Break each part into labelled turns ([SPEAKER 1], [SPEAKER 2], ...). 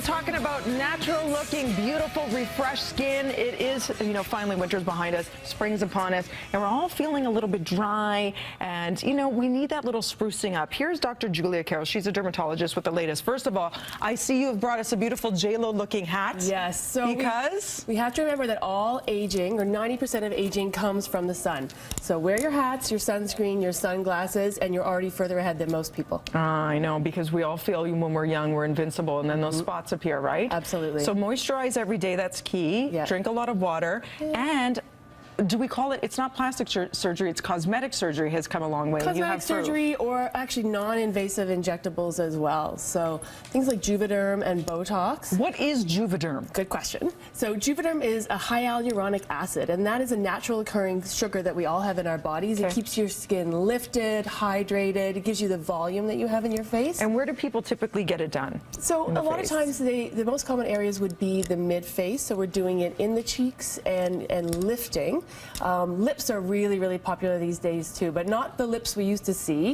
[SPEAKER 1] talking about natural looking, beautiful, refreshed skin. It is, finally winter's behind us, spring's upon us, and we're all feeling a little bit dry, and, we need that little sprucing up. Here's Dr. Julia Carroll. She's a dermatologist with the latest. First of all, I see you have brought us a beautiful J-Lo looking hat.
[SPEAKER 2] Yes. So
[SPEAKER 1] because
[SPEAKER 2] we have to remember that all aging, or 90% of aging, comes from the sun. So wear your hats, your sunscreen, your sunglasses, and you're already further ahead than most people.
[SPEAKER 1] I know, because we all feel when we're young we're invincible, and then those spots appear, right?
[SPEAKER 2] Absolutely.
[SPEAKER 1] So moisturize every day, that's key.
[SPEAKER 2] Yeah.
[SPEAKER 1] Drink a lot of water. And do we call it, it's not plastic surgery, it's cosmetic surgery has come a long way.
[SPEAKER 2] Cosmetic surgery, or actually non-invasive injectables as well. So things like Juvederm and Botox.
[SPEAKER 1] What is Juvederm?
[SPEAKER 2] Good question. So Juvederm is a hyaluronic acid, and that is a natural occurring sugar that we all have in our bodies.
[SPEAKER 1] Okay.
[SPEAKER 2] It keeps your skin lifted, hydrated. It gives you the volume that you have in your face.
[SPEAKER 1] And where do people typically get it done?
[SPEAKER 2] So a lot of times the most common areas would be the mid-face. So we're doing it in the cheeks and lifting. Lips are really, really popular these days too, but not the lips we used to see.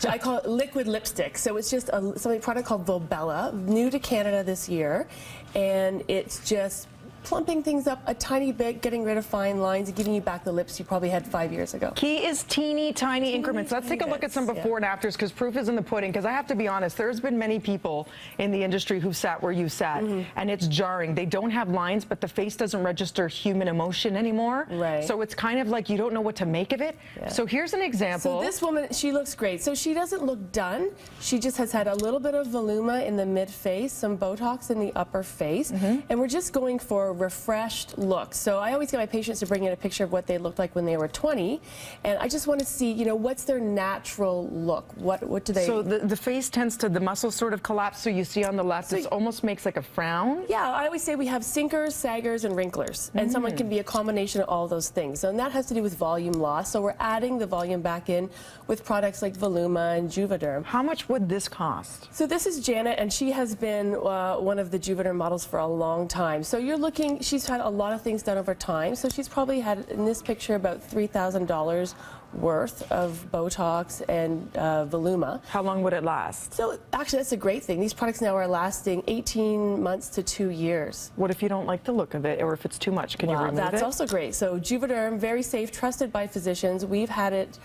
[SPEAKER 2] I call it liquid lipstick. So it's just a product called Volbella, new to Canada this year, and it's just plumping things up a tiny bit, getting rid of fine lines, and giving you back the lips you probably had 5 years ago.
[SPEAKER 1] Key is teeny tiny increments. Let's take a look at some before and afters, because proof is in the pudding. Because I have to be honest, there's been many people in the industry who sat where you sat, and it's jarring. They don't have lines, but the face doesn't register human emotion anymore.
[SPEAKER 2] Right.
[SPEAKER 1] So it's kind of like you don't know what to make of it.
[SPEAKER 2] Yeah.
[SPEAKER 1] So here's an example.
[SPEAKER 2] So this woman, she looks great. So she doesn't look done. She just has had a little bit of voluma in the mid-face, some Botox in the upper face, and we're just going for a refreshed look. So I always get my patients to bring in a picture of what they looked like when they were 20, and I just want to see, what's their natural look? What do they?
[SPEAKER 1] So the face tends to, the muscles sort of collapse. So you see on the left, it almost makes like a frown.
[SPEAKER 2] Yeah, I always say we have sinkers, saggers, and wrinklers, and someone can be a combination of all those things. And that has to do with volume loss. So we're adding the volume back in with products like Voluma and Juvederm.
[SPEAKER 1] How much would this cost?
[SPEAKER 2] So this is Janet, and she has been one of the Juvederm models for a long time. So you're looking, she's had a lot of things done over time. So she's probably had, in this picture, about $3,000 worth of Botox and Voluma.
[SPEAKER 1] How long would it last?
[SPEAKER 2] So actually, that's a great thing. These products now are lasting 18 months to 2 years.
[SPEAKER 1] What if you don't like the look of it, or if it's too much? Can you remove it?
[SPEAKER 2] That's also great. So Juvederm, very safe, trusted by physicians. We've had it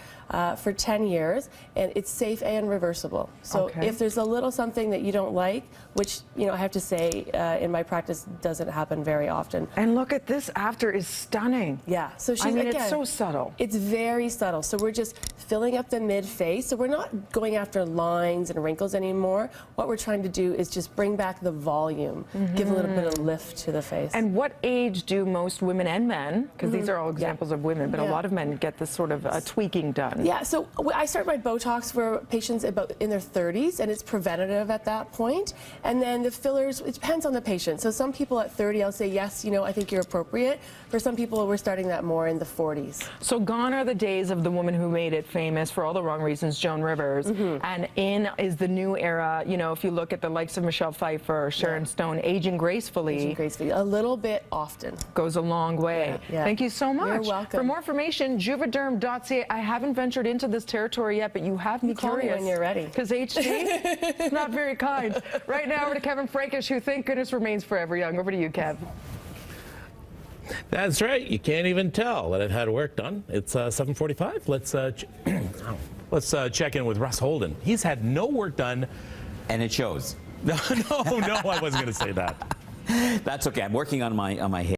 [SPEAKER 2] for 10 years, and it's safe and reversible. So if there's a little something that you don't like, which, I have to say, in my practice, doesn't happen very often.
[SPEAKER 1] And look at this after is stunning.
[SPEAKER 2] Yeah. So she's,
[SPEAKER 1] again,
[SPEAKER 2] it's
[SPEAKER 1] so subtle.
[SPEAKER 2] It's very subtle. So we're just filling up the mid-face. So we're not going after lines and wrinkles anymore. What we're trying to do is just bring back the volume, give a little bit of lift to the face.
[SPEAKER 1] And what age do most women and men, because these are all examples of women, but a lot of men get this sort of tweaking done?
[SPEAKER 2] Yeah, so I start my Botox for patients about in their 30s, and it's preventative at that point. And then the fillers, it depends on the patient. So some people at 30, I'll say, yes, I think you're appropriate. For some people, we're starting that more in the 40s.
[SPEAKER 1] So gone are the days of the woman who made it famous for all the wrong reasons, Joan Rivers, and in is the new era. If you look at the likes of Michelle Pfeiffer, Sharon Stone, aging gracefully.
[SPEAKER 2] Aging gracefully, a little bit often.
[SPEAKER 1] Goes a long way.
[SPEAKER 2] Yeah.
[SPEAKER 1] Thank you so much.
[SPEAKER 2] You're welcome.
[SPEAKER 1] For more information, juvederm.ca. I haven't ventured into this territory yet, but you have me
[SPEAKER 2] Call
[SPEAKER 1] curious.
[SPEAKER 2] me when you're ready.
[SPEAKER 1] Because HT is not very kind. Right now, over to Kevin Frankish, who, thank goodness, remains forever young. Over to you, Kev.
[SPEAKER 3] That's right. You can't even tell that I've had work done. It's 7:45. Let's check in with Russ Holden. He's had no work done,
[SPEAKER 4] and it shows.
[SPEAKER 3] No, I wasn't going to say that.
[SPEAKER 4] That's okay. I'm working on my hair.